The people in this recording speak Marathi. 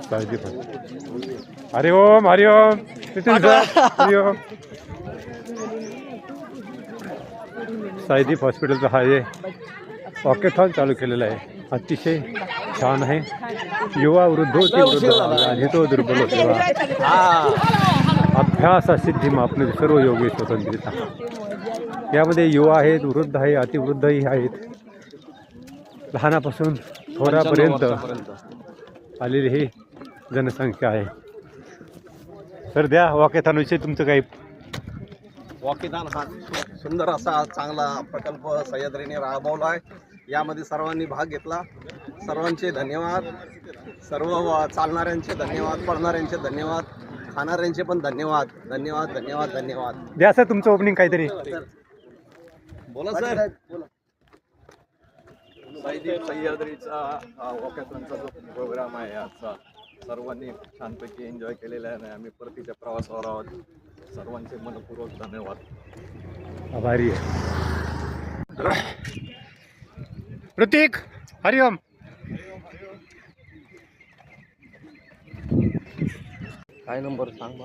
साईदीप हरिओम हरिओम हरिओम. साईदीप हॉस्पिटलचा हा हे वॉकेथॉन चालू केलेला आहे. अतिशय छान आहे. युवा वृद्ध आणि तो दुर्बल अभ्यास सिद्धी मापणे सर्व योगी स्वतंत्रता. यामध्ये युवा आहेत, वृद्ध आहे, अतिवृद्धही आहेत, लहानापासून थोरापर्यंत आलेली ही जनसंख्या आहे. तर द्या वॉकेथॉनविषयी तुमचं काही. वॉकेथॉन हा सुंदर असा चांगला प्रकल्प सह्याद्रीने राबवला आहे. यामध्ये सर्वांनी भाग घेतला. सर्वांचे धन्यवाद. सर्व चालणाऱ्यांचे धन्यवाद, पडणाऱ्यांचे धन्यवाद, खाणाऱ्यांचे पण धन्यवाद. धन्यवाद धन्यवाद धन्यवाद. द्या सर तुमचं ओपनिंग काहीतरी. बोला सर. साईदीप सह्याद्रीचा वॉकेथॉनचा जो प्रोग्राम आहे आजचा, सर्वांनी छानपैकी एन्जॉय केलेला आहे. आम्ही परतीच्या प्रवासावर आहोत. सर्वांचे मनपूर्वक धन्यवाद. आभारी आहे. ऋतिक हरिओम. काय नंबर सांग.